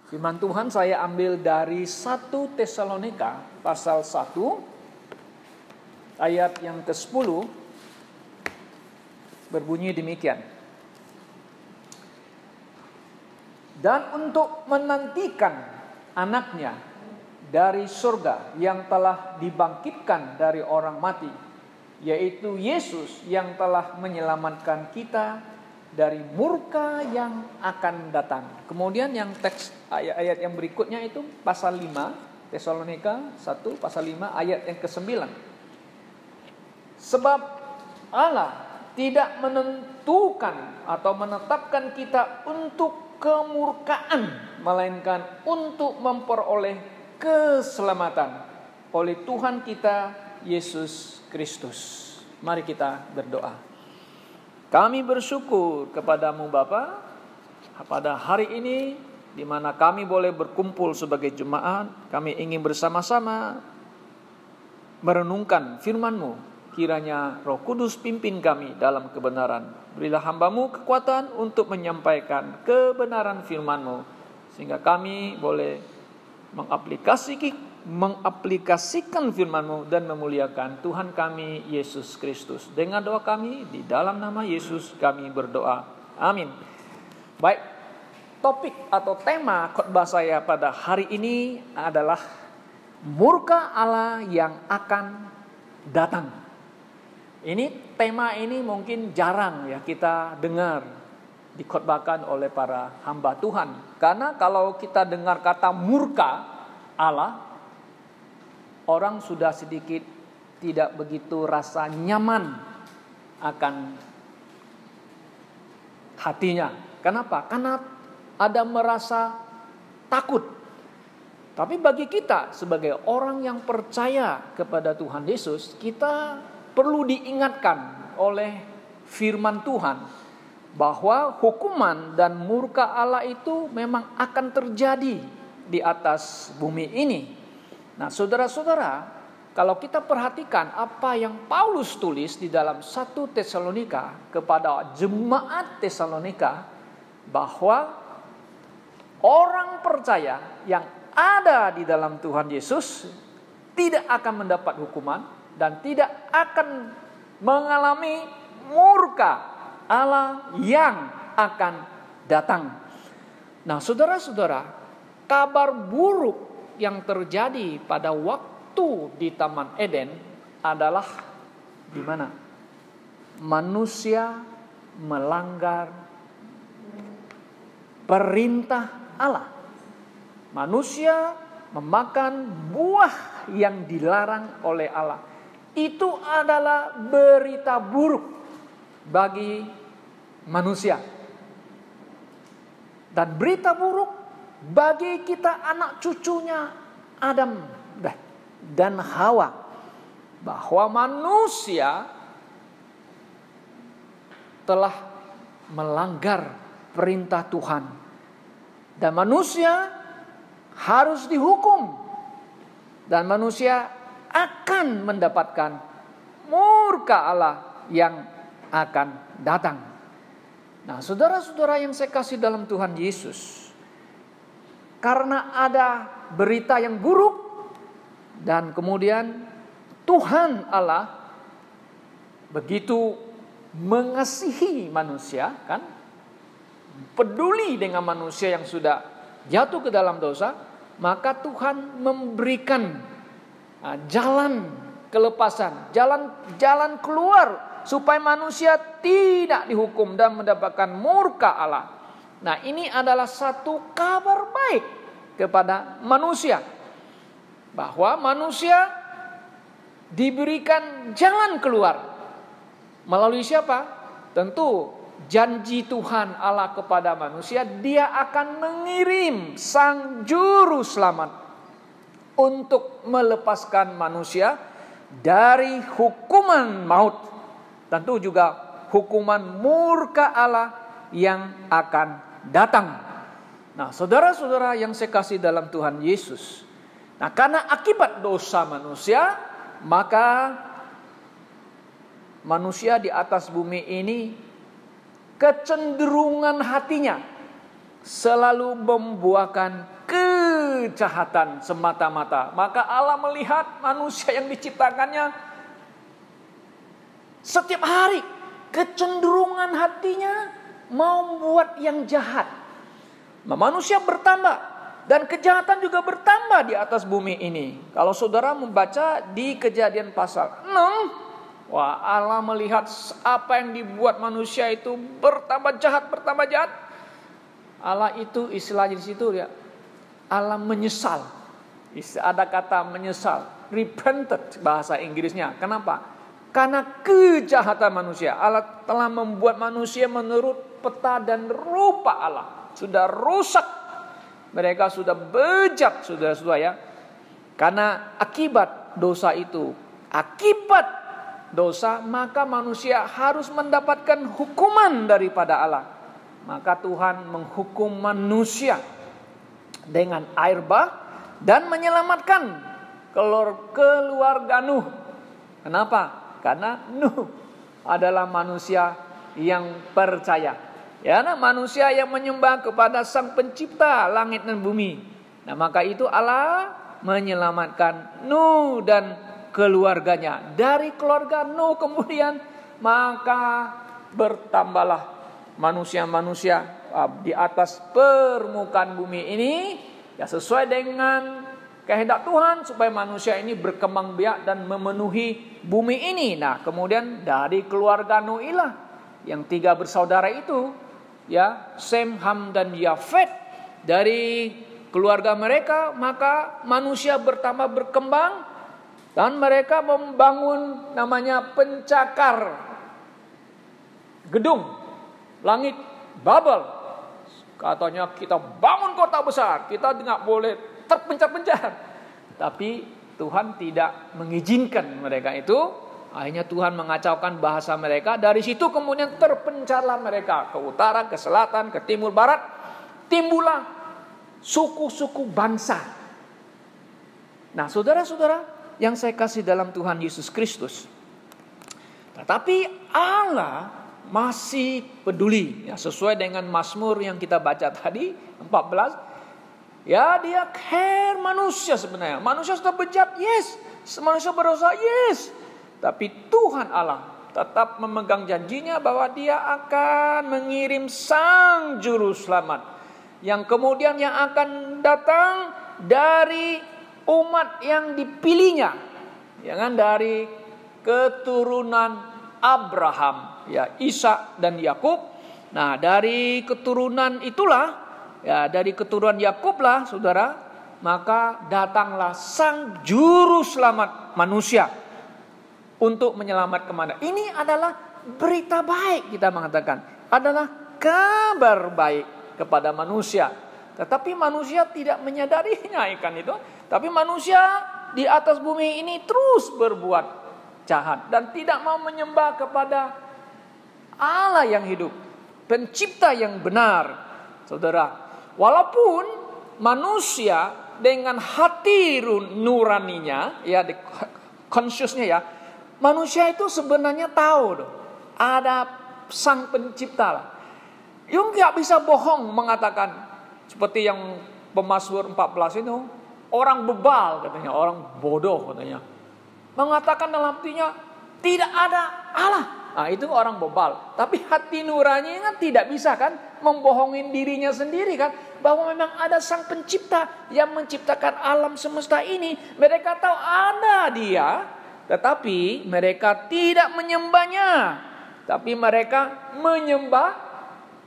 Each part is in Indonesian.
Firman Tuhan saya ambil dari 1 Tesalonika pasal 1 ayat yang ke-10 berbunyi demikian. Dan untuk menantikan anaknya dari surga yang telah dibangkitkan dari orang mati, yaitu Yesus yang telah menyelamatkan kita dari murka yang akan datang. Kemudian yang teks ayat-ayat yang berikutnya itu pasal 5, Tesalonika 1 pasal 5 ayat yang ke-9. Sebab Allah tidak menentukan atau menetapkan kita untuk kemurkaan, melainkan untuk memperoleh keselamatan oleh Tuhan kita Yesus Kristus. Mari kita berdoa. Kami bersyukur kepadamu Bapa pada hari ini di mana kami boleh berkumpul sebagai jemaat. Kami ingin bersama-sama merenungkan firman-Mu. Kiranya Roh Kudus pimpin kami dalam kebenaran. Berilah hamba-Mu kekuatan untuk menyampaikan kebenaran firman-Mu, sehingga kami boleh mengaplikasikan firman-Mu dan memuliakan Tuhan kami Yesus Kristus. Dengan doa kami di dalam nama Yesus kami berdoa. Amin. Baik, topik atau tema khotbah saya pada hari ini adalah murka Allah yang akan datang. Ini tema ini mungkin jarang ya kita dengar dikhotbahkan oleh para hamba Tuhan. Karena kalau kita dengar kata murka Allah, orang sudah sedikit tidak begitu rasa nyaman akan hatinya. Kenapa? Karena ada merasa takut. Tapi bagi kita sebagai orang yang percaya kepada Tuhan Yesus, kita perlu diingatkan oleh firman Tuhan bahwa hukuman dan murka Allah itu memang akan terjadi di atas bumi ini. Nah, saudara-saudara, kalau kita perhatikan apa yang Paulus tulis di dalam 1 Tesalonika kepada jemaat Tesalonika, bahwa orang percaya yang ada di dalam Tuhan Yesus tidak akan mendapat hukuman dan tidak akan mengalami murka Allah yang akan datang. Nah, saudara-saudara, kabar buruk yang terjadi pada waktu di Taman Eden adalah di mana manusia melanggar perintah Allah. Manusia memakan buah yang dilarang oleh Allah. Itu adalah berita buruk bagi manusia. Dan berita buruk bagi kita anak cucunya Adam dan Hawa, bahwa manusia telah melanggar perintah Tuhan dan manusia harus dihukum dan manusia akan mendapatkan murka Allah yang akan datang. Nah, saudara-saudara yang saya kasih dalam Tuhan Yesus, karena ada berita yang buruk dan kemudian Tuhan Allah begitu mengasihi manusia, kan? Peduli dengan manusia yang sudah jatuh ke dalam dosa, maka Tuhan memberikan jalan kelepasan, jalan keluar supaya manusia tidak dihukum dan mendapatkan murka Allah. Nah, ini adalah satu kabar baik kepada manusia, bahwa manusia diberikan jalan keluar. Melalui siapa? Tentu janji Tuhan Allah kepada manusia, Dia akan mengirim Sang Juru Selamat untuk melepaskan manusia dari hukuman maut. Tentu juga hukuman murka Allah yang akan datang. Nah, saudara-saudara yang saya kasih dalam Tuhan Yesus, nah, karena akibat dosa manusia, maka manusia di atas bumi ini kecenderungan hatinya selalu membuahkan kejahatan semata-mata. Maka Allah melihat manusia yang diciptakannya setiap hari kecenderungan hatinya mau membuat yang jahat. Manusia bertambah dan kejahatan juga bertambah di atas bumi ini. Kalau saudara membaca di Kejadian pasal 6, wah, Allah melihat apa yang dibuat manusia itu bertambah jahat. Allah itu istilahnya di situ ya, Allah menyesal. Ada kata menyesal, repented bahasa Inggrisnya. Kenapa? Karena kejahatan manusia. Allah telah membuat manusia menurut peta dan rupa Allah. Sudah rusak. Mereka sudah bejat, saudara-saudara ya. Karena akibat dosa itu, maka manusia harus mendapatkan hukuman daripada Allah. Maka Tuhan menghukum manusia dengan air bah dan menyelamatkan keluarga Nuh. Kenapa? Karena Nuh adalah manusia yang percaya. Ya, manusia yang menyembah kepada Sang Pencipta langit dan bumi. Nah, maka itu Allah menyelamatkan Nuh dan keluarganya. Dari keluarga Nuh kemudian maka bertambahlah manusia-manusia di atas permukaan bumi ini, ya sesuai dengan kehendak Tuhan supaya manusia ini berkembang biak dan memenuhi bumi ini. Nah, kemudian dari keluarga Nuh ilah yang 3 bersaudara itu, ya, Sem, Ham dan Yafet, dari keluarga mereka maka manusia berkembang dan mereka membangun namanya pencakar gedung langit Babel. Katanya kita bangun kota besar, kita nggak boleh terpencar-pencar. Tapi Tuhan tidak mengizinkan mereka itu. Akhirnya Tuhan mengacaukan bahasa mereka. Dari situ kemudian terpencarlah mereka ke utara, ke selatan, ke timur, barat. Timbullah suku-suku bangsa. Nah, saudara-saudara yang saya kasih dalam Tuhan Yesus Kristus. Tetapi Allah masih peduli. Ya, sesuai dengan Mazmur yang kita baca tadi, 14. Ya, dia care manusia sebenarnya. Manusia sudah bejat, yes. Manusia berdosa, yes. Tapi Tuhan Allah tetap memegang janjinya bahwa dia akan mengirim Sang Juru Selamat. Yang kemudian yang akan datang dari umat yang dipilihnya. Dari keturunan Abraham, ya, Ishak dan Yakub. Nah, dari keturunan itulah, ya, dari keturunan Yakub lah, saudara, maka datanglah Sang Juru Selamat manusia untuk menyelamatkan kemana. Ini adalah berita baik, kita mengatakan. Adalah kabar baik kepada manusia. Tetapi manusia tidak menyadarinya ikan itu. Tapi manusia di atas bumi ini terus berbuat jahat. Dan tidak mau menyembah kepada Allah yang hidup. Pencipta yang benar. Saudara, walaupun manusia dengan hati nuraninya, ya, consciousnya ya, manusia itu sebenarnya tahu ada Sang Pencipta lah. Yang nggak bisa bohong mengatakan seperti yang Pemazmur 14 itu, orang bebal katanya, orang bodoh katanya, mengatakan dalam hatinya tidak ada Allah. Nah, itu orang bebal. Tapi hati nurani kan tidak bisa kan membohongin dirinya sendiri kan, bahwa memang ada Sang Pencipta yang menciptakan alam semesta ini. Mereka tahu ada Dia. Tetapi mereka tidak menyembahnya. Tapi mereka menyembah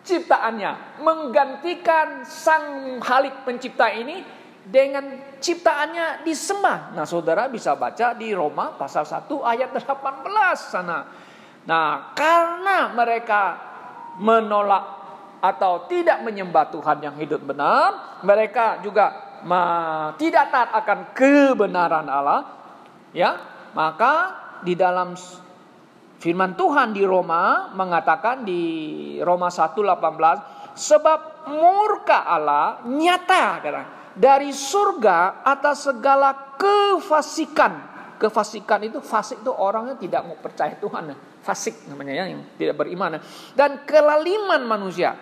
ciptaannya. Menggantikan Sang Khalik Pencipta ini dengan ciptaannya disembah. Nah, saudara bisa baca di Roma pasal 1 ayat 18 sana. Nah, karena mereka menolak atau tidak menyembah Tuhan yang hidup benar, mereka juga tidak taat akan kebenaran Allah, ya. Maka di dalam firman Tuhan di Roma mengatakan di Roma 1:18, sebab murka Allah nyata dari surga atas segala kefasikan. Kefasikan itu, fasik itu orang yang tidak mau percaya Tuhan. Fasik namanya ya, yang tidak beriman. Dan kelaliman manusia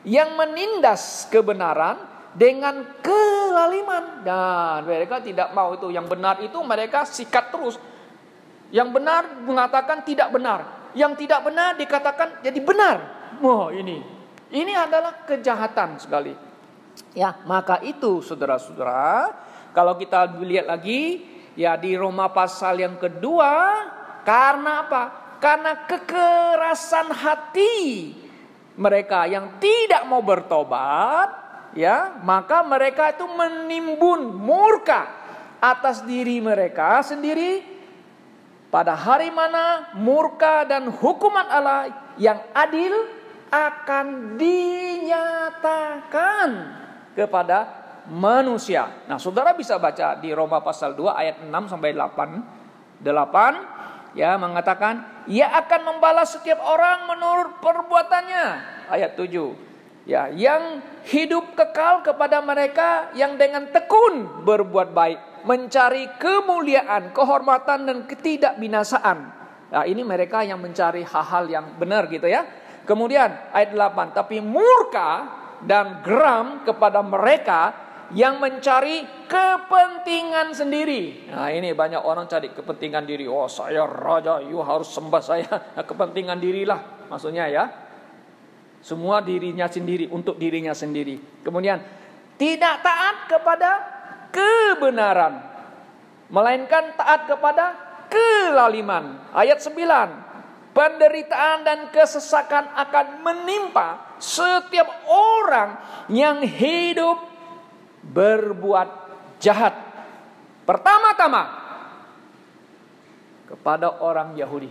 yang menindas kebenaran dengan kelaliman. Dan mereka tidak mau itu. Yang benar itu mereka sikat terus. Yang benar mengatakan tidak benar. Yang tidak benar dikatakan jadi benar. Wah, ini adalah kejahatan sekali. Ya, maka itu saudara-saudara, kalau kita lihat lagi ya di Roma pasal yang kedua, karena apa? Karena kekerasan hati mereka yang tidak mau bertobat, ya, maka mereka itu menimbun murka atas diri mereka sendiri. Pada hari mana murka dan hukuman Allah yang adil akan dinyatakan kepada manusia. Nah, saudara bisa baca di Roma pasal 2 ayat 6 sampai 8 ya, mengatakan ia akan membalas setiap orang menurut perbuatannya. Ayat 7. Ya, yang hidup kekal kepada mereka yang dengan tekun berbuat baik, mencari kemuliaan, kehormatan dan ketidakbinasaan. Nah, ini mereka yang mencari hal-hal yang benar gitu ya. Kemudian ayat 8, tapi murka dan geram kepada mereka yang mencari kepentingan sendiri. Nah, ini banyak orang cari kepentingan diri. Oh, saya raja, you harus sembah saya. Nah, kepentingan dirilah maksudnya ya. Semua dirinya sendiri, untuk dirinya sendiri. Kemudian tidak taat kepada kebenaran, melainkan taat kepada kelaliman. Ayat 9, penderitaan dan kesesakan akan menimpa setiap orang yang hidup berbuat jahat. Pertama-tama kepada orang Yahudi,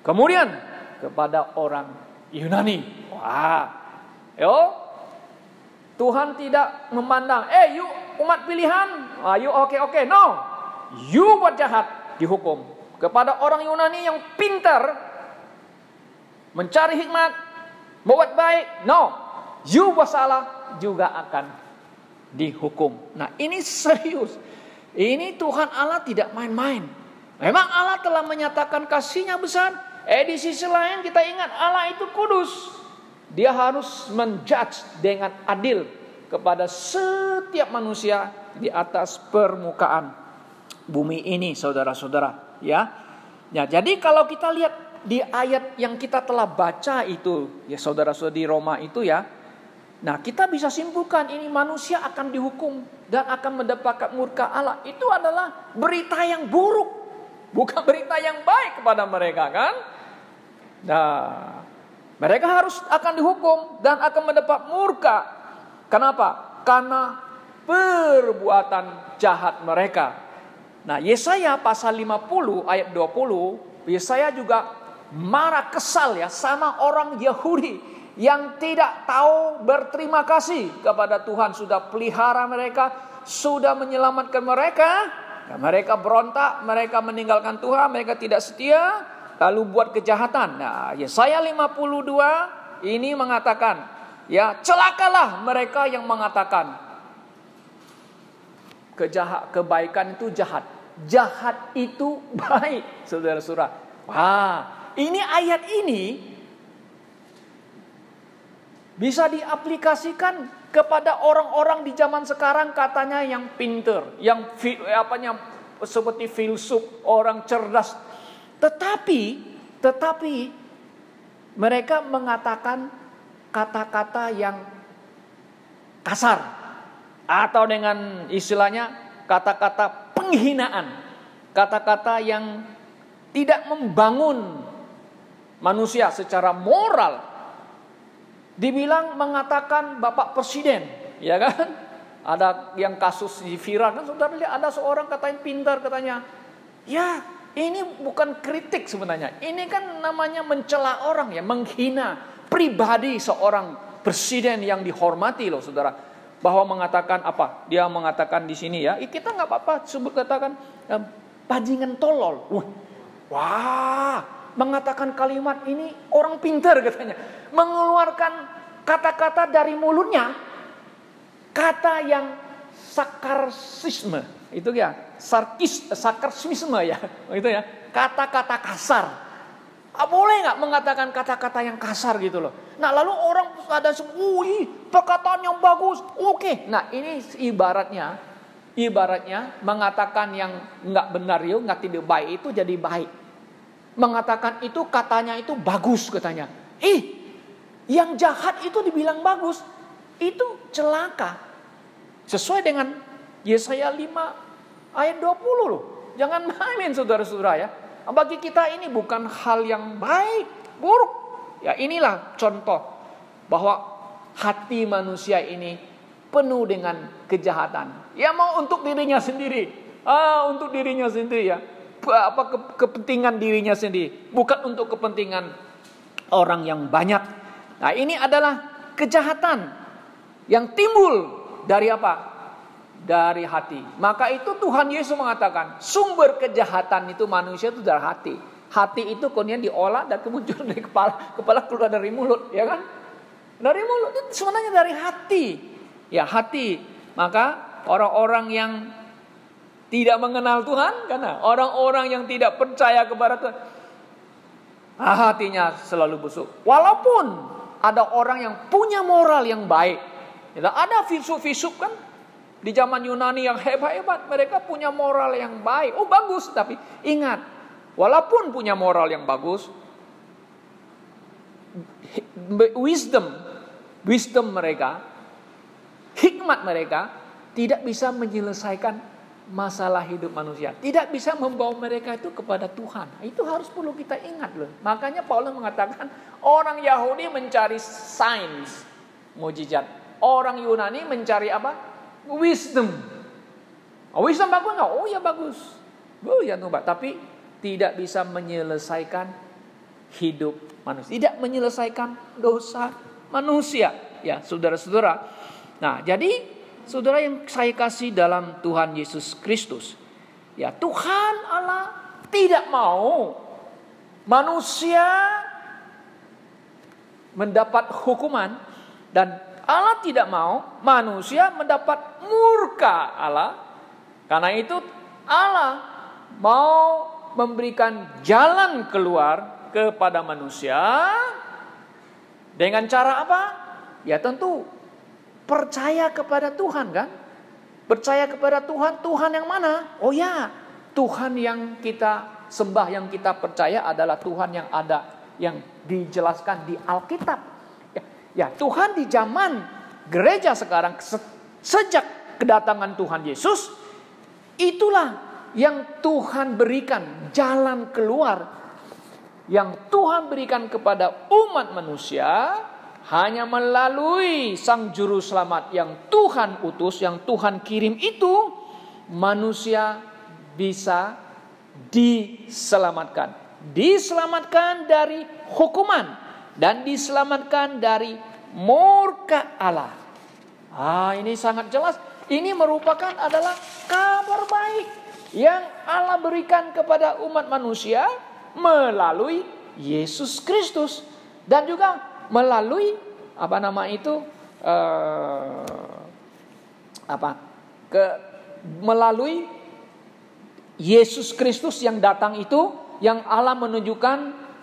kemudian kepada orang Yunani. Wah, Tuhan tidak memandang, you umat pilihan, you oke, no, you buat jahat, dihukum. Kepada orang Yunani yang pintar, mencari hikmat, membuat baik, no, you buat salah, juga akan dihukum. Nah, ini serius. Ini Tuhan Allah tidak main-main. Memang Allah telah menyatakan kasih-Nya besar. Di sisi lain kita ingat Allah itu kudus. Dia harus menjudge dengan adil kepada setiap manusia di atas permukaan bumi ini, saudara-saudara. Ya, jadi kalau kita lihat di ayat yang kita telah baca itu, ya saudara-saudara di Roma itu ya. Nah, kita bisa simpulkan ini manusia akan dihukum dan akan mendapatkan murka Allah. Itu adalah berita yang buruk, bukan berita yang baik kepada mereka, kan? Nah, mereka harus akan dihukum dan akan mendapat murka. Kenapa? Karena perbuatan jahat mereka. Nah, Yesaya pasal 50 ayat 20, Yesaya juga marah kesal ya sama orang Yahudi yang tidak tahu berterima kasih kepada Tuhan. Sudah pelihara mereka, sudah menyelamatkan mereka. Nah, mereka berontak, mereka meninggalkan Tuhan, mereka tidak setia, lalu buat kejahatan. Nah, Yesaya 52 ini mengatakan, ya, celakalah mereka yang mengatakan kebaikan itu jahat, jahat itu baik, saudara-saudara. Wah, ini ayat ini bisa diaplikasikan kepada orang-orang di zaman sekarang, katanya yang pinter, yang seperti filsuf, orang cerdas. Tetapi mereka mengatakan kata-kata yang kasar, atau dengan istilahnya kata-kata penghinaan, kata-kata yang tidak membangun manusia secara moral. Dibilang mengatakan Bapak Presiden, ya kan? Ada yang kasus di viral kan, saudara lihat, ada seorang katanya pintar, katanya, ya ini bukan kritik sebenarnya, ini kan namanya mencela orang ya, menghina pribadi seorang presiden yang dihormati loh, saudara. Bahwa mengatakan apa? Dia mengatakan di sini ya, kita nggak apa-apa sebut katakan bajingan tolol. Wah, mengatakan kalimat ini orang pintar katanya, mengeluarkan kata-kata dari mulutnya, kata yang sarkasisme, itu ya, sarkasisme ya, itu ya, kata-kata kasar. Boleh nggak mengatakan kata-kata yang kasar gitu loh. Nah lalu orang ada semua, perkataan yang bagus, oke. Nah ini ibaratnya mengatakan yang nggak benar itu, nggak tidak baik itu jadi baik. Mengatakan itu katanya itu bagus katanya. Yang jahat itu dibilang bagus, itu celaka. Sesuai dengan Yesaya 5 ayat 20 loh. Jangan main saudara-saudara ya. Bagi kita ini bukan hal yang baik, buruk. Ya inilah contoh bahwa hati manusia ini penuh dengan kejahatan. Ya mau untuk dirinya sendiri. Untuk dirinya sendiri ya. Kepentingan dirinya sendiri. Bukan untuk kepentingan orang yang banyak. Nah ini adalah kejahatan yang timbul dari apa? Dari hati. Maka itu Tuhan Yesus mengatakan sumber kejahatan itu manusia itu dari hati. Hati itu kemudian diolah dan kemudian dari kepala keluar dari mulut, ya kan? Dari mulut itu sebenarnya dari hati. Ya hati. Maka orang-orang yang tidak mengenal Tuhan, karena orang-orang yang tidak percaya kepada Tuhan, hatinya selalu busuk. Walaupun ada orang yang punya moral yang baik, ada filsuf-filsuf kan? Di zaman Yunani yang hebat-hebat, mereka punya moral yang baik. Bagus, tapi ingat, walaupun punya moral yang bagus, wisdom mereka, hikmat mereka tidak bisa menyelesaikan masalah hidup manusia. Tidak bisa membawa mereka itu kepada Tuhan. Itu harus perlu kita ingat loh. Makanya Paulus mengatakan orang Yahudi mencari sains, mujizat. Orang Yunani mencari apa? Wisdom. Wisdom bagus nggak? Ya bagus. Ya tapi tidak bisa menyelesaikan hidup manusia. Tidak menyelesaikan dosa manusia. Ya, saudara-saudara. Nah, jadi saudara yang saya kasih dalam Tuhan Yesus Kristus. Ya, Tuhan Allah tidak mau manusia mendapat hukuman dan Allah tidak mau manusia mendapat murka Allah. Karena itu Allah mau memberikan jalan keluar kepada manusia. Dengan cara apa? Ya tentu percaya kepada Tuhan kan. Percaya kepada Tuhan. Tuhan yang mana? Oh ya, Tuhan yang kita sembah, yang kita percaya adalah Tuhan yang ada, yang dijelaskan di Alkitab. Ya Tuhan di zaman gereja sekarang, sejak kedatangan Tuhan Yesus, itulah yang Tuhan berikan jalan keluar, yang Tuhan berikan kepada umat manusia hanya melalui Sang Juru Selamat yang Tuhan utus, yang Tuhan kirim itu, manusia bisa diselamatkan. Diselamatkan dari hukuman dan diselamatkan dari murka Allah. Ini sangat jelas. Ini merupakan adalah kabar baik yang Allah berikan kepada umat manusia melalui Yesus Kristus dan juga melalui melalui Yesus Kristus yang datang itu, yang Allah menunjukkan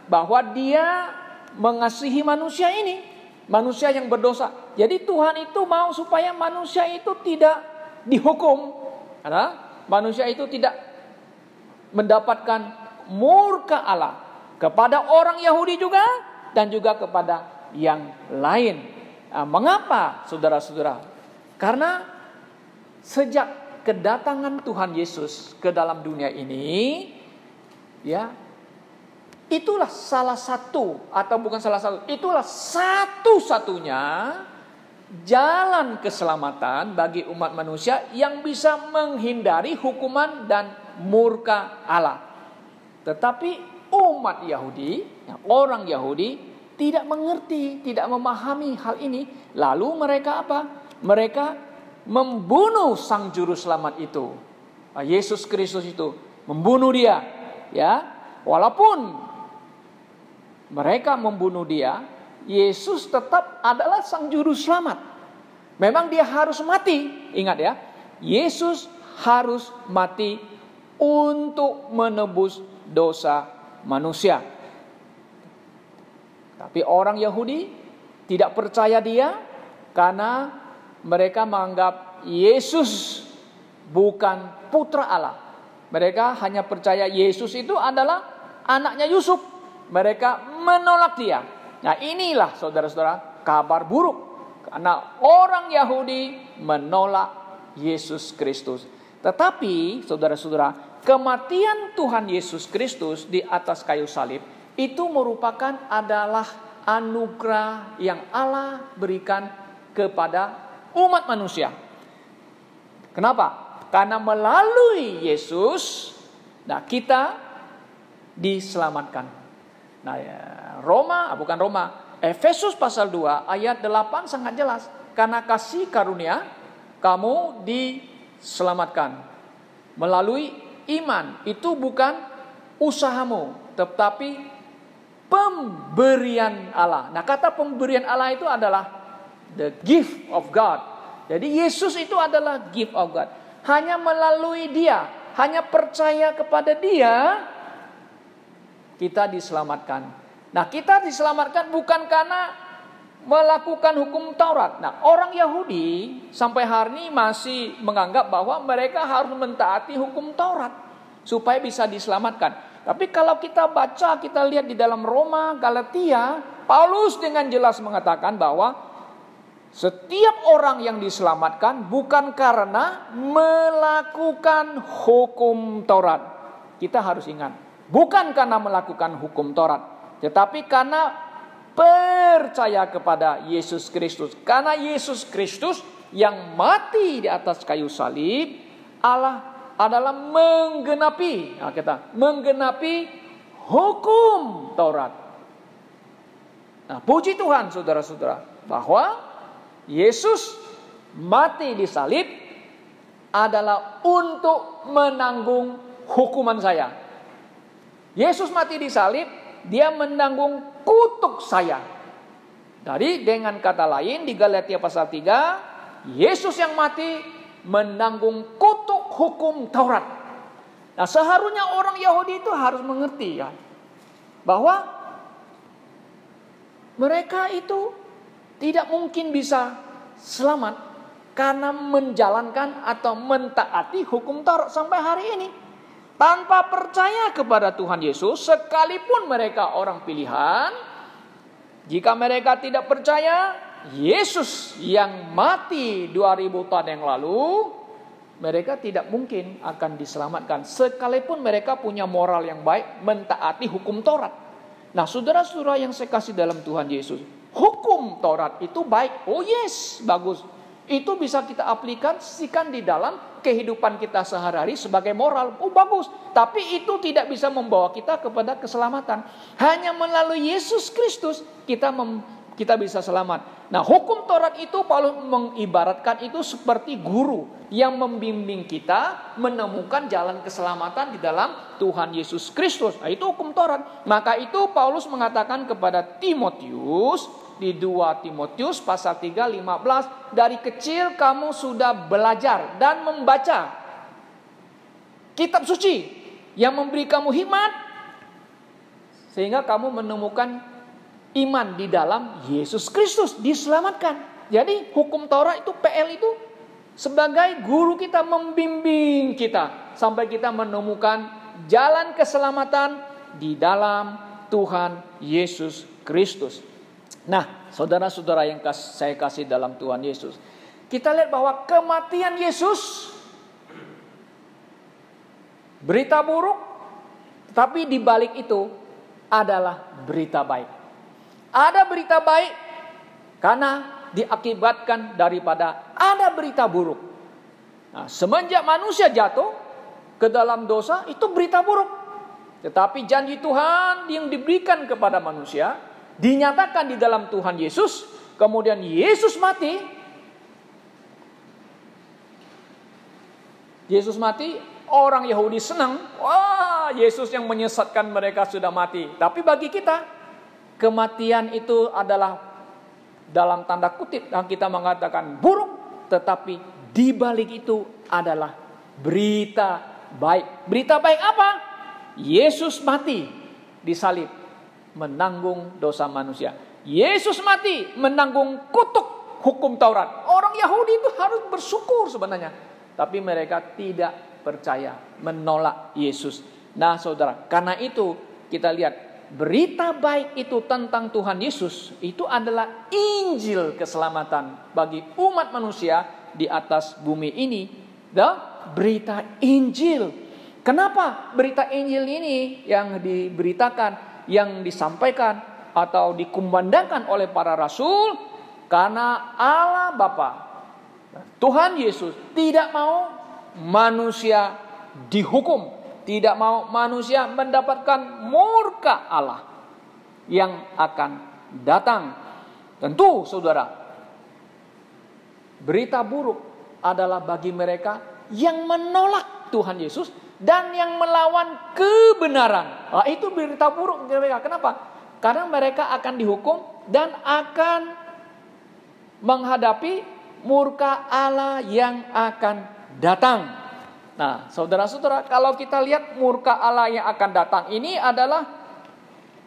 bahwa Dia mengasihi manusia ini, manusia yang berdosa. Jadi Tuhan itu mau supaya manusia itu tidak dihukum, karena manusia itu tidak mendapatkan murka Allah kepada orang Yahudi juga dan juga kepada yang lain. Mengapa saudara-saudara? Karena sejak kedatangan Tuhan Yesus ke dalam dunia ini, ya, itulah salah satu, atau bukan salah satu, itulah satu-satunya jalan keselamatan bagi umat manusia yang bisa menghindari hukuman dan murka Allah. Tetapi umat Yahudi, orang Yahudi tidak mengerti, tidak memahami hal ini. Lalu mereka apa? Mereka membunuh Sang Juru Selamat itu, Yesus Kristus itu, membunuh Dia, ya. Walaupun mereka membunuh Dia, Yesus tetap adalah Sang Juru Selamat. Memang Dia harus mati. Ingat ya, Yesus harus mati untuk menebus dosa manusia. Tapi orang Yahudi tidak percaya dia karena mereka menganggap Yesus bukan putra Allah. Mereka hanya percaya Yesus itu adalah anaknya Yusuf. Mereka menolak dia. Nah, inilah saudara-saudara kabar buruk. Karena orang Yahudi menolak Yesus Kristus. Tetapi saudara-saudara, kematian Tuhan Yesus Kristus di atas kayu salib itu merupakan adalah anugerah yang Allah berikan kepada umat manusia. Kenapa? Karena melalui Yesus, nah kita diselamatkan. Nah, Efesus pasal 2 ayat 8 sangat jelas. Karena kasih karunia kamu diselamatkan melalui iman. Itu bukan usahamu, tetapi pemberian Allah. Nah, kata pemberian Allah itu adalah the gift of God. Jadi Yesus itu adalah gift of God. Hanya melalui dia, hanya percaya kepada dia, kita diselamatkan. Nah, kita diselamatkan bukan karena melakukan hukum Taurat. Nah, orang Yahudi sampai hari ini masih menganggap bahwa mereka harus mentaati hukum Taurat supaya bisa diselamatkan. Tapi kalau kita baca, kita lihat di dalam Roma, Galatia, Paulus dengan jelas mengatakan bahwa setiap orang yang diselamatkan bukan karena melakukan hukum Taurat. Kita harus ingat, bukan karena melakukan hukum Taurat, tetapi karena percaya kepada Yesus Kristus. Karena Yesus Kristus yang mati di atas kayu salib, Allah adalah menggenapi hukum Taurat. Nah, puji Tuhan saudara-saudara, bahwa Yesus mati di salib adalah untuk menanggung hukuman saya. Yesus mati di salib, dia menanggung kutuk saya. Jadi dengan kata lain di Galatia pasal 3, Yesus yang mati menanggung kutuk hukum Taurat. Nah, seharusnya orang Yahudi itu harus mengerti ya, bahwa mereka itu tidak mungkin bisa selamat karena menjalankan atau mentaati hukum Taurat sampai hari ini. Tanpa percaya kepada Tuhan Yesus, sekalipun mereka orang pilihan, jika mereka tidak percaya Yesus yang mati 2000 tahun yang lalu, mereka tidak mungkin akan diselamatkan. Sekalipun mereka punya moral yang baik, mentaati hukum Taurat. Nah, saudara-saudara yang saya kasih dalam Tuhan Yesus, hukum Taurat itu baik. Oh yes, bagus. Itu bisa kita aplikasikan di dalam kehidupan kita sehari-hari sebagai moral. Oh bagus. Tapi itu tidak bisa membawa kita kepada keselamatan. Hanya melalui Yesus Kristus kita bisa selamat. Nah, hukum Taurat itu Paulus mengibaratkan itu seperti guru yang membimbing kita menemukan jalan keselamatan di dalam Tuhan Yesus Kristus. Nah, itu hukum Taurat. Maka itu Paulus mengatakan kepada Timotius di 2 Timotius pasal 3:15, dari kecil kamu sudah belajar dan membaca kitab suci yang memberi kamu hikmat sehingga kamu menemukan iman di dalam Yesus Kristus, diselamatkan. Jadi hukum Taurat itu, PL itu sebagai guru kita, membimbing kita sampai kita menemukan jalan keselamatan di dalam Tuhan Yesus Kristus. Nah, saudara-saudara yang saya kasih dalam Tuhan Yesus, kita lihat bahwa kematian Yesus berita buruk, tapi di balik itu adalah berita baik. Ada berita baik karena diakibatkan daripada ada berita buruk. Nah, semenjak manusia jatuh ke dalam dosa, itu berita buruk. Tetapi janji Tuhan yang diberikan kepada manusia dinyatakan di dalam Tuhan Yesus. Kemudian Yesus mati. Yesus mati, orang Yahudi senang. Wah, Yesus yang menyesatkan mereka sudah mati. Tapi bagi kita, kematian itu adalah dalam tanda kutip yang kita mengatakan buruk. Tetapi di balik itu adalah berita baik. Berita baik apa? Yesus mati di salib, menanggung dosa manusia. Yesus mati menanggung kutuk hukum Taurat. Orang Yahudi itu harus bersyukur sebenarnya. Tapi mereka tidak percaya, menolak Yesus. Nah saudara, karena itu kita lihat berita baik itu tentang Tuhan Yesus itu adalah Injil keselamatan bagi umat manusia di atas bumi ini. Berita Injil. Kenapa berita Injil ini yang diberitakan, yang disampaikan atau dikumandangkan oleh para rasul? Karena Allah Bapa, Tuhan Yesus tidak mau manusia dihukum, tidak mau manusia mendapatkan murka Allah yang akan datang. Tentu saudara, berita buruk adalah bagi mereka yang menolak Tuhan Yesus dan yang melawan kebenaran. Itu berita buruk bagi mereka. Kenapa? Karena mereka akan dihukum dan akan menghadapi murka Allah yang akan datang. Nah, saudara-saudara, kalau kita lihat murka Allah yang akan datang ini adalah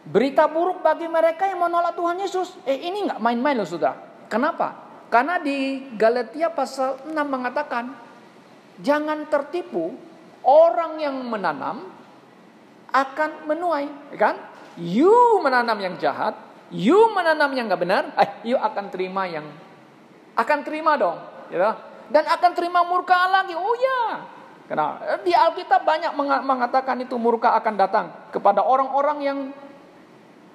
berita buruk bagi mereka yang menolak Tuhan Yesus. Ini nggak main-main loh saudara. Kenapa? Karena di Galatia pasal 6 mengatakan, jangan tertipu, orang yang menanam akan menuai. Kan? You menanam yang jahat, you menanam yang nggak benar, you akan terima yang akan terima dong. Ya? Dan akan terima murka Allah lagi. Oh ya. Karena di Alkitab banyak mengatakan itu murka akan datang kepada orang-orang yang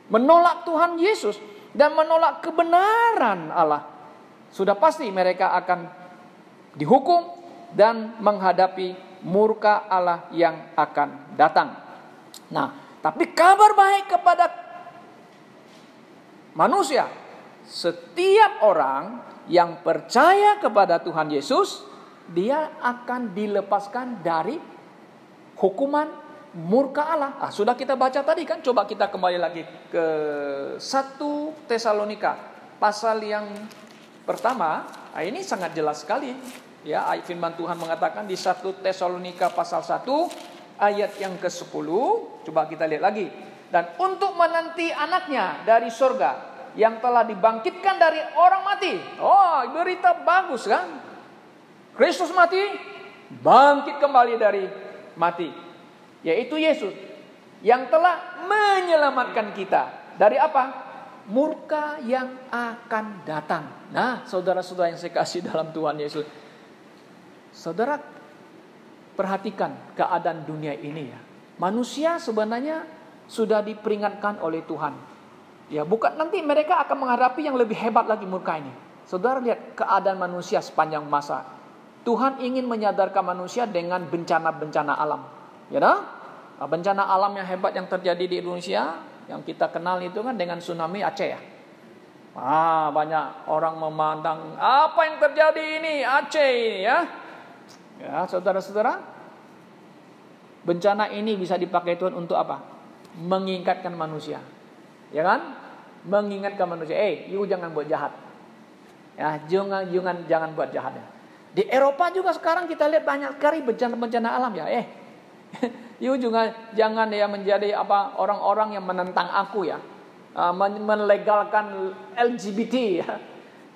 menolak Tuhan Yesus dan menolak kebenaran Allah. Sudah pasti mereka akan dihukum dan menghadapi murka Allah yang akan datang. Nah, tapi kabar baik kepada manusia, setiap orang yang percaya kepada Tuhan Yesus, dia akan dilepaskan dari hukuman murka Allah. Sudah kita baca tadi kan, coba kita kembali lagi ke 1 Tesalonika pasal yang pertama. Ini sangat jelas sekali ya, firman Tuhan mengatakan di 1 Tesalonika pasal 1 ayat yang ke-10. Coba kita lihat lagi. Dan untuk menanti anaknya dari surga yang telah dibangkitkan dari orang mati. Berita bagus kan? Kristus mati, bangkit kembali dari mati. Yaitu Yesus yang telah menyelamatkan kita dari apa? Murka yang akan datang. Nah, saudara-saudara yang saya kasih dalam Tuhan Yesus, saudara perhatikan keadaan dunia ini ya. Manusia sebenarnya sudah diperingatkan oleh Tuhan. Ya, bukan nanti mereka akan menghadapi yang lebih hebat lagi murka ini. Saudara lihat keadaan manusia sepanjang masa. Tuhan ingin menyadarkan manusia dengan bencana-bencana alam. Ya dah? Bencana alam yang hebat yang terjadi di Indonesia, yang kita kenal itu kan dengan tsunami Aceh ya. Banyak orang memandang apa yang terjadi ini Aceh ini ya. Ya, saudara-saudara, bencana ini bisa dipakai Tuhan untuk apa? Mengingatkan manusia. Ya kan? Mengingatkan manusia, you jangan buat jahat. Ya, jangan buat jahat ya. Di Eropa juga sekarang kita lihat banyak sekali bencana-bencana alam ya. You juga jangan ya menjadi orang-orang yang menentang aku ya. Melegalkan LGBT ya.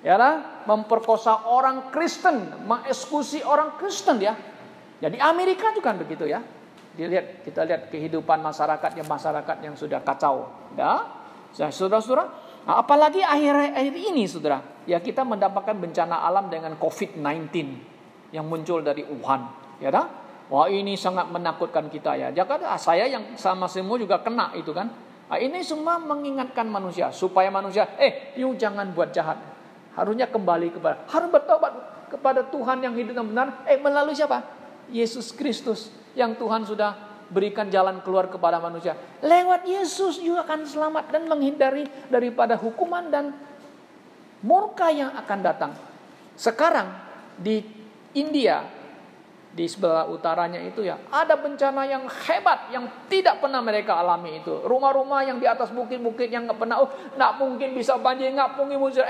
Ya lah, memperkosa orang Kristen, mengeksekusi orang Kristen ya. Jadi Amerika juga begitu ya. Kita lihat kehidupan masyarakat yang sudah kacau. Ya. Saudara-saudara, apalagi akhir-akhir ini saudara, ya kita mendapatkan bencana alam dengan COVID-19 yang muncul dari Wuhan, ya dah. Wah, ini sangat menakutkan kita ya. Jangan saya yang sama semua juga kena itu kan. Ini semua mengingatkan manusia supaya manusia, you jangan buat jahat. Harusnya kembali harus bertobat kepada Tuhan yang hidup dan benar. Melalui siapa? Yesus Kristus yang Tuhan sudah berikan jalan keluar kepada manusia. Lewat Yesus juga akan selamat dan menghindari daripada hukuman dan murka yang akan datang. Sekarang di India, di sebelah utaranya itu ya, ada bencana yang hebat yang tidak pernah mereka alami itu. Rumah-rumah yang di atas bukit-bukit yang nggak pernah, nggak mungkin bisa banjir, nggak mungkin bisa,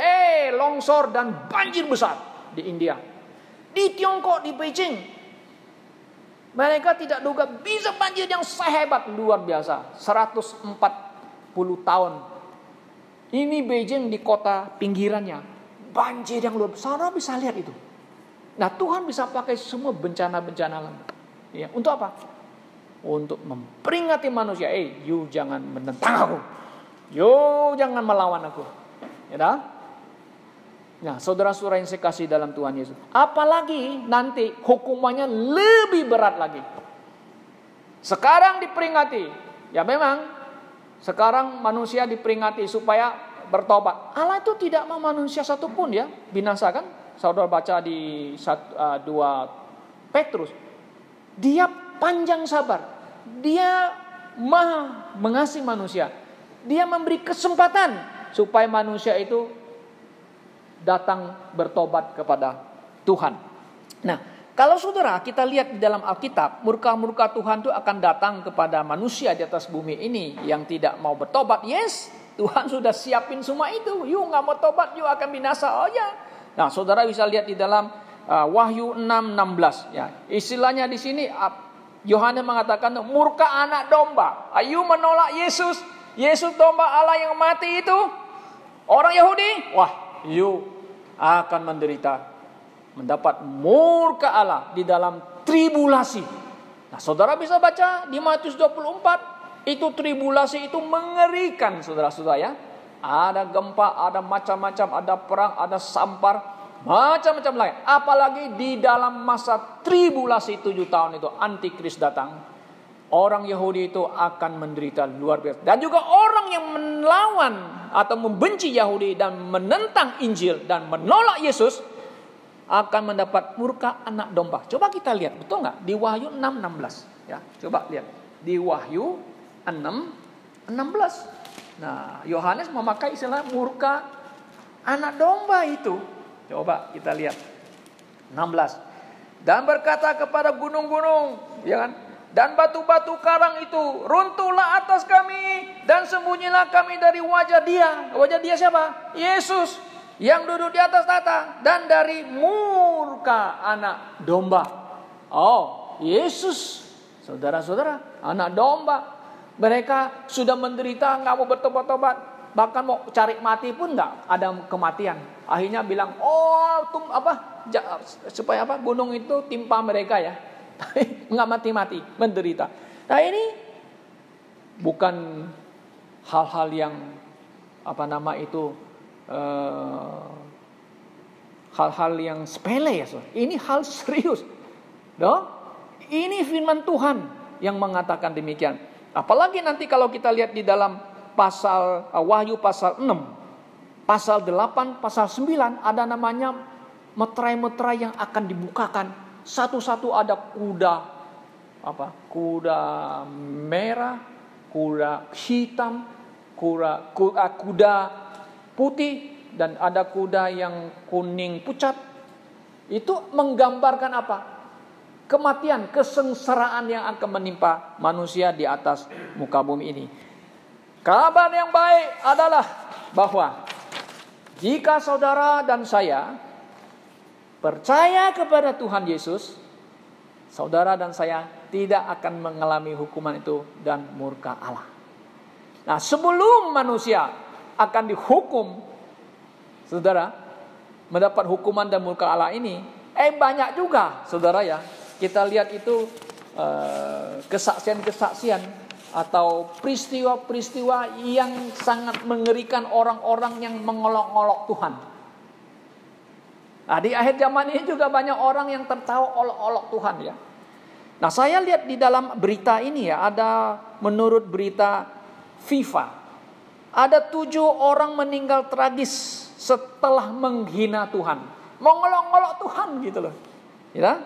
longsor dan banjir besar di India. Di Tiongkok, di Beijing, mereka tidak duga bisa banjir yang sehebat luar biasa. 104 tahun. Ini Beijing di kota pinggirannya. Banjir yang luar biasa. Saudara bisa lihat itu. Nah, Tuhan bisa pakai semua bencana-bencana alam. Ya, untuk apa? Untuk memperingati manusia. You jangan menentang aku. You jangan melawan aku. Ya dah? Nah, saudara-saudara yang saya kasih dalam Tuhan Yesus. Apalagi nanti hukumannya lebih berat lagi. Sekarang diperingati. Ya memang sekarang manusia diperingati supaya bertobat. Allah itu tidak mau manusia satupun ya binasa kan? Saudara baca di 2 Petrus. Dia panjang sabar. Dia maha mengasihi manusia. Dia memberi kesempatan supaya manusia itu datang bertobat kepada Tuhan. Nah, kalau saudara kita lihat di dalam Alkitab, murka-murka Tuhan itu akan datang kepada manusia di atas bumi ini yang tidak mau bertobat. Yes, Tuhan sudah siapin semua itu. You nggak mau tobat, you akan binasa. Oh ya. Nah, saudara bisa lihat di dalam Wahyu 6:16. Ya, istilahnya di sini Yohanes mengatakan murka anak domba. You menolak Yesus. Yesus domba Allah yang mati itu. Orang Yahudi, wah, you akan mendapat murka Allah di dalam tribulasi. Nah, saudara bisa baca di Matius 24, itu tribulasi itu mengerikan, saudara-saudara ya. Ada gempa, ada macam-macam, ada perang, ada sampar, macam-macam lain. Apalagi di dalam masa tribulasi 7 tahun itu antikris datang. Orang Yahudi itu akan menderita luar biasa. Dan juga orang yang melawan atau membenci Yahudi dan menentang Injil dan menolak Yesus akan mendapat murka anak domba. Coba kita lihat, betul nggak? Di Wahyu 6:16. Ya, coba lihat. Di Wahyu 6:16. Nah, Yohanes memakai istilah murka anak domba itu. Coba kita lihat. 16. Dan berkata kepada gunung-gunung, ya kan? Dan batu-batu karang itu runtuhlah atas kami dan sembunyilah kami dari wajah dia. Wajah dia siapa? Yesus yang duduk di atas tahta dan dari murka anak domba. Oh, Yesus, saudara-saudara, anak domba. Mereka sudah menderita, nggak mau bertobat-tobat, bahkan mau cari mati pun nggak ada kematian. Akhirnya bilang, supaya gunung itu timpa mereka ya. Nggak mati-mati, menderita. Nah, ini bukan hal-hal yang hal-hal yang sepele ya, saudara. Ini hal serius. Ini firman Tuhan yang mengatakan demikian. Apalagi nanti kalau kita lihat di dalam pasal Wahyu pasal 6, pasal 8, pasal 9 ada namanya meterai-meterai yang akan dibukakan. Satu-satu ada kuda merah, kuda hitam, kuda putih, dan ada kuda yang kuning pucat. Itu menggambarkan apa? Kematian, kesengsaraan yang akan menimpa manusia di atas muka bumi ini. Kabar yang baik adalah bahwa jika saudara dan saya percaya kepada Tuhan Yesus, saudara dan saya tidak akan mengalami hukuman itu dan murka Allah. Nah, sebelum manusia akan dihukum, saudara, mendapat hukuman dan murka Allah ini, banyak juga, saudara ya. Kita lihat itu kesaksian-kesaksian atau peristiwa-peristiwa yang sangat mengerikan orang-orang yang mengolok-olok Tuhan. Nah, di akhir zaman ini juga banyak orang yang tertawa olok-olok Tuhan ya. Nah, saya lihat di dalam berita ini ya, ada menurut berita FIFA, ada 7 orang meninggal tragis setelah menghina Tuhan, mengolok-olok Tuhan gitu loh. Ya,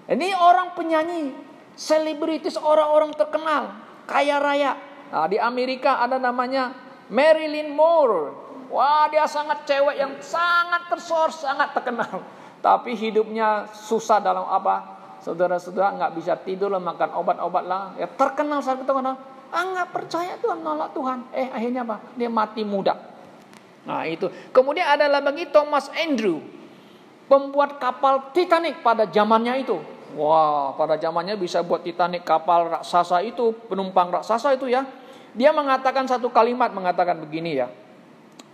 ini orang penyanyi, selebritis, orang-orang terkenal, kaya raya. Nah, di Amerika ada namanya Marilyn Monroe. Wah, dia sangat cewek yang sangat tersohor, sangat terkenal. Tapi hidupnya susah dalam apa? Saudara-saudara nggak bisa tidur lah, makan obat-obat lah. Ya terkenal saat itu kan. Nggak percaya Tuhan, nolak Tuhan. Akhirnya apa? Dia mati muda. Nah itu. Kemudian ada lagi Thomas Andrew, pembuat kapal Titanic pada zamannya itu. Wah, pada zamannya bisa buat Titanic, kapal raksasa itu, penumpang raksasa itu ya. Dia mengatakan satu kalimat, mengatakan begini ya.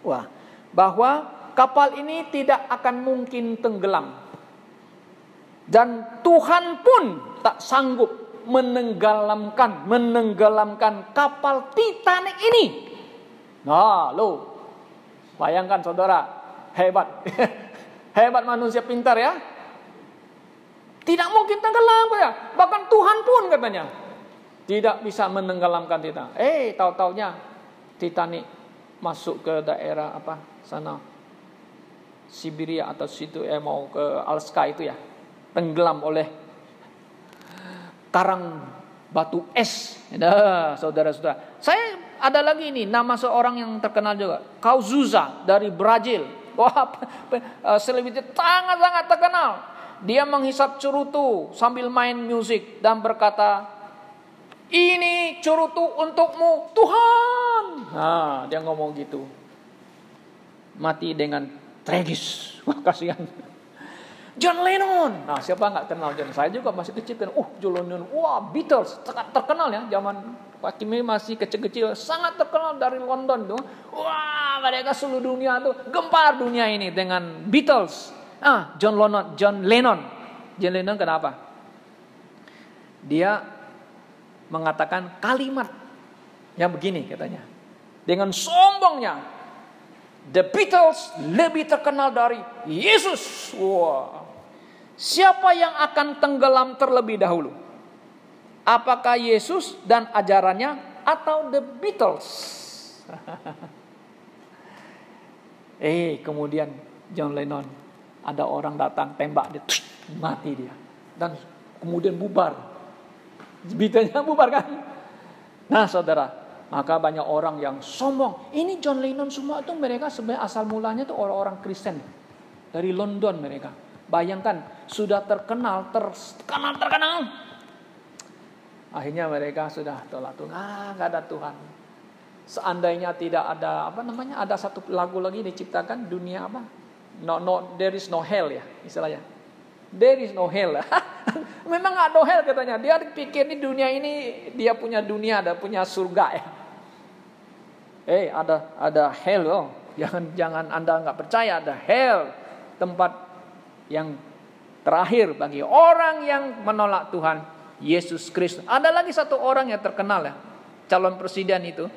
Wah, bahwa kapal ini tidak akan mungkin tenggelam. Dan Tuhan pun tak sanggup menenggelamkan kapal Titanic ini. Nah, bayangkan saudara, hebat. Hebat manusia pintar ya. Tidak mungkin tenggelam ya. Bahkan Tuhan pun katanya tidak bisa menenggelamkan Titanic. Tahu-taunya Titanic masuk ke daerah sana Siberia atau situ mau ke Alaska itu ya. Tenggelam oleh karang batu es. Nah, saudara-saudara. Saya ada lagi ini nama seorang yang terkenal juga, Cazuza dari Brazil. Wah, selebriti sangat-sangat terkenal. Dia menghisap cerutu sambil main musik dan berkata, "Ini cerutu untukmu, Tuhan." Nah, dia ngomong gitu. Mati dengan tragis. Wah, kasihan. John Lennon. Nah, siapa nggak kenal John? Saya juga masih kecil kan. John Lennon. Wah, Beatles sangat terkenal ya. Zaman Pak Kimi masih kecil-kecil, sangat terkenal dari London tuh. Wah, mereka seluruh dunia tuh gempar dunia ini dengan Beatles. John Lennon kenapa? Dia mengatakan kalimat yang begini katanya. Dengan sombongnya, The Beatles lebih terkenal dari Yesus. Wah. Siapa yang akan tenggelam terlebih dahulu? Apakah Yesus dan ajarannya atau The Beatles? Kemudian John Lennon, ada orang datang tembak dia, mati dia, dan kemudian bubar. Beatlesnya bubar kan? Nah, saudara, maka banyak orang yang sombong. Ini John Lennon semua itu mereka sebenarnya asal mulanya itu orang-orang Kristen dari London mereka. Bayangkan sudah terkenal. Akhirnya mereka sudah tolak Tuhan. Nggak ada Tuhan. Seandainya tidak ada ada satu lagu lagi diciptakan dunia there is no hell ya istilahnya. There is no hell. Memang nggak ada hell katanya. Dia pikir ini dunia ini dia punya dunia, ada punya surga ya. Ada hell loh. Jangan Anda nggak percaya, ada hell, tempat yang terakhir bagi orang yang menolak Tuhan Yesus Kristus. Ada lagi satu orang yang terkenal ya, calon presiden itu,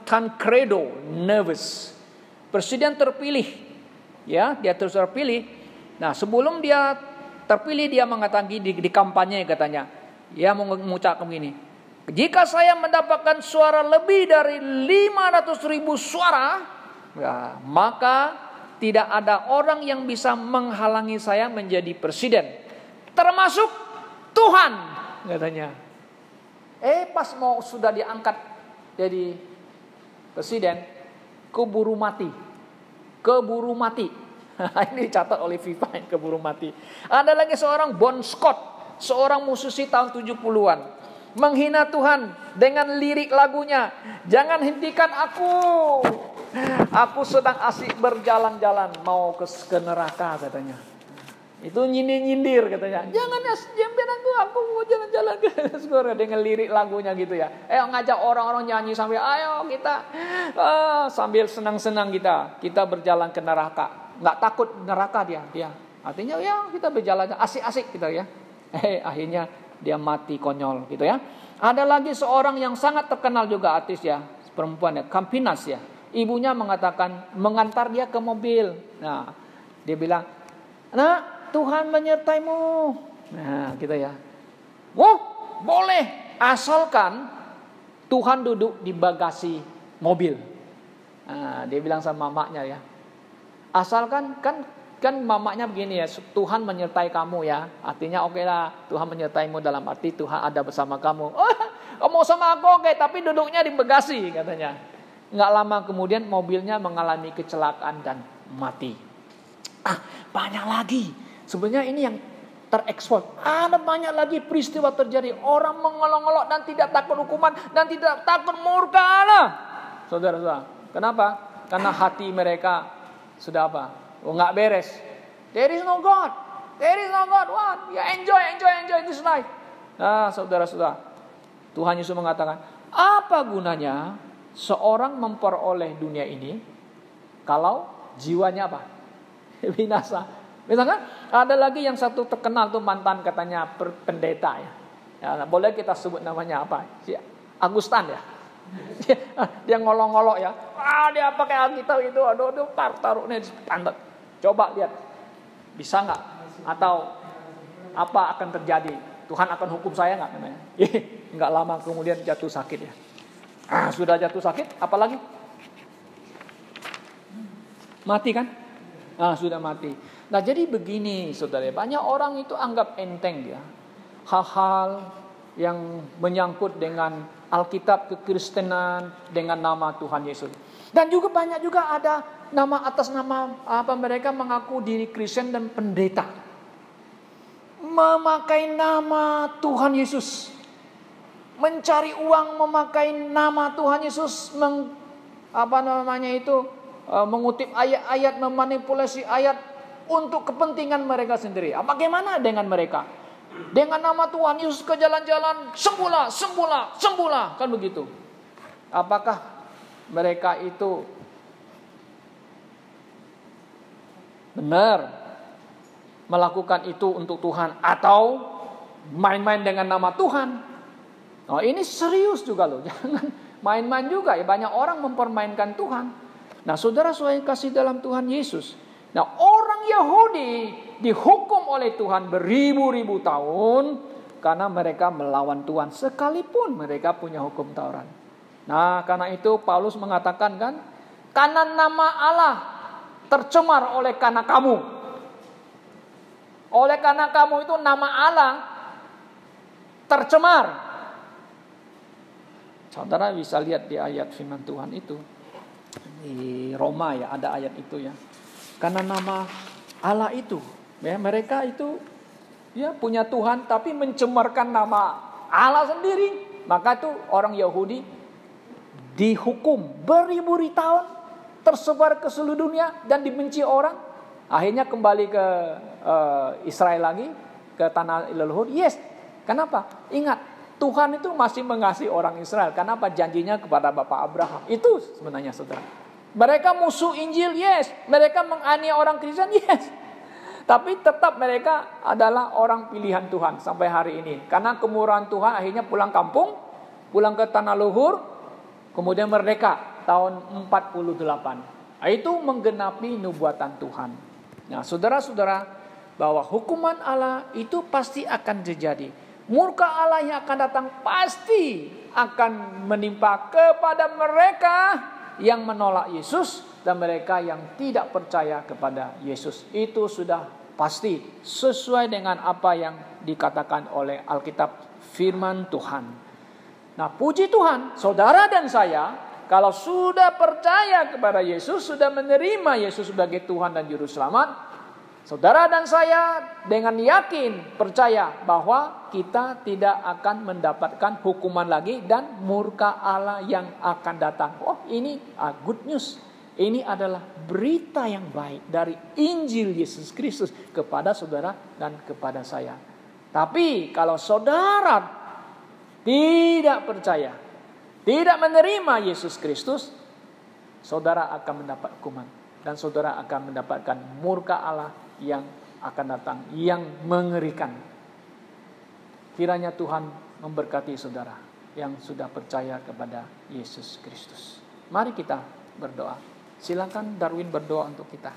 Tancredo Neves, presiden terpilih. Ya, dia terus terpilih. Nah, sebelum dia terpilih dia mengatakan di kampanye katanya, dia mengucapkan begini. Jika saya mendapatkan suara lebih dari 500.000 suara, ya, maka tidak ada orang yang bisa menghalangi saya menjadi presiden, termasuk Tuhan, katanya. Pas mau sudah diangkat jadi presiden, keburu mati. Ini dicatat oleh FIFA, keburu mati. Ada lagi seorang Bon Scott, seorang musisi tahun 70-an. Menghina Tuhan dengan lirik lagunya, "Jangan hentikan aku sedang asik berjalan-jalan mau ke neraka," katanya. Itu nyindir katanya. "Jangan jemput aku mau jalan-jalan ke surga," dengan lirik lagunya gitu ya. Ngajak orang-orang nyanyi sambil ayo kita sambil senang-senang kita berjalan ke neraka. Nggak takut neraka dia. Artinya ya kita berjalan asik-asik gitu ya. Akhirnya dia mati konyol gitu ya. Ada lagi seorang yang sangat terkenal juga artis ya, perempuan ya, Campinas ya. Ibunya mengantar dia ke mobil. Nah, dia bilang, "Nak, Tuhan menyertaimu." Nah, gitu ya. Boleh asalkan Tuhan duduk di bagasi mobil. Nah, dia bilang sama mamanya ya. Asalkan kan mamanya begini ya, Tuhan menyertai kamu ya. Artinya oke lah, Tuhan menyertaimu dalam arti Tuhan ada bersama kamu. Kamu sama aku oke, tapi duduknya di bagasi katanya. Nggak lama kemudian mobilnya mengalami kecelakaan dan mati. Banyak lagi. Sebenarnya ini yang terekspos. Ada banyak lagi peristiwa terjadi. Orang mengolok-olok dan tidak takut hukuman dan tidak takut murka Allah. Saudara-saudara, kenapa? Karena hati mereka sudah nggak beres. There is no God. What? Ya enjoy this life. Nah, saudara-saudara, Tuhan Yesus mengatakan, Apa gunanya seorang memperoleh dunia ini kalau jiwanya apa? Binasa. Misalkan ada lagi yang satu terkenal tuh mantan katanya pendeta ya. Ya, boleh kita sebut namanya apa? Si Agustan ya. Dia ngolong-ngolok ya. Dia pakai Alkitab itu, aduh taruhnya di pantat. Coba lihat, bisa nggak? Atau apa akan terjadi? Tuhan akan hukum saya nggak? Namanya. Nggak lama kemudian jatuh sakit ya. Sudah jatuh sakit, apalagi? Mati kan? Sudah mati. Nah jadi begini saudara, banyak orang itu anggap enteng ya. Hal-hal yang menyangkut dengan Alkitab, kekristenan, dengan nama Tuhan Yesus. Dan juga banyak juga ada nama atas nama mereka mengaku diri Kristen dan pendeta. Memakai nama Tuhan Yesus. Mencari uang memakai nama Tuhan Yesus. Mengutip ayat-ayat, memanipulasi ayat untuk kepentingan mereka sendiri. Bagaimana dengan mereka? Dengan nama Tuhan Yesus ke jalan-jalan, sembuhlah, kan begitu. Apakah mereka itu benar melakukan itu untuk Tuhan atau main-main dengan nama Tuhan? Oh, ini serius juga loh, jangan main-main juga ya. Banyak orang mempermainkan Tuhan. Nah, saudara-saudara kasih dalam Tuhan Yesus. Nah, orang Yahudi dihukum oleh Tuhan beribu-ribu tahun karena mereka melawan Tuhan sekalipun mereka punya hukum Taurat. Nah, karena itu Paulus mengatakan kan, karena nama Allah tercemar oleh karena kamu. Oleh karena kamu itu nama Allah tercemar. Saudara bisa lihat di ayat firman Tuhan itu. Di Roma ya ada ayat itu ya. Karena nama Allah itu, ya, mereka itu ya punya Tuhan tapi mencemarkan nama Allah sendiri. Maka itu orang Yahudi dihukum beribu-ribu tahun, tersebar ke seluruh dunia dan dibenci orang. Akhirnya kembali ke Israel lagi, ke tanah leluhur. Yes, kenapa? Ingat, Tuhan itu masih mengasihi orang Israel. Kenapa? Janjinya kepada Bapak Abraham. Itu sebenarnya saudara. Mereka musuh Injil, yes. Mereka menganiaya orang Kristen, yes. Tapi tetap mereka adalah orang pilihan Tuhan sampai hari ini. Karena kemurahan Tuhan akhirnya pulang kampung, pulang ke tanah luhur, kemudian merdeka tahun 48. Itu menggenapi nubuatan Tuhan. Nah, saudara-saudara, bahwa hukuman Allah itu pasti akan terjadi. Murka Allah yang akan datang pasti akan menimpa kepada mereka yang menolak Yesus dan mereka yang tidak percaya kepada Yesus. Itu sudah pasti sesuai dengan apa yang dikatakan oleh Alkitab firman Tuhan. Nah, puji Tuhan, saudara dan saya kalau sudah percaya kepada Yesus, sudah menerima Yesus sebagai Tuhan dan Juru Selamat, saudara dan saya dengan yakin percaya bahwa kita tidak akan mendapatkan hukuman lagi dan murka Allah yang akan datang. Oh, ini good news. Ini adalah berita yang baik dari Injil Yesus Kristus kepada saudara dan kepada saya. Tapi kalau saudara tidak percaya, tidak menerima Yesus Kristus, saudara akan mendapat hukuman dan saudara akan mendapatkan murka Allah yang akan datang, yang mengerikan. Kiranya Tuhan memberkati saudara yang sudah percaya kepada Yesus Kristus. Mari kita berdoa. Silakan Darwin berdoa untuk kita.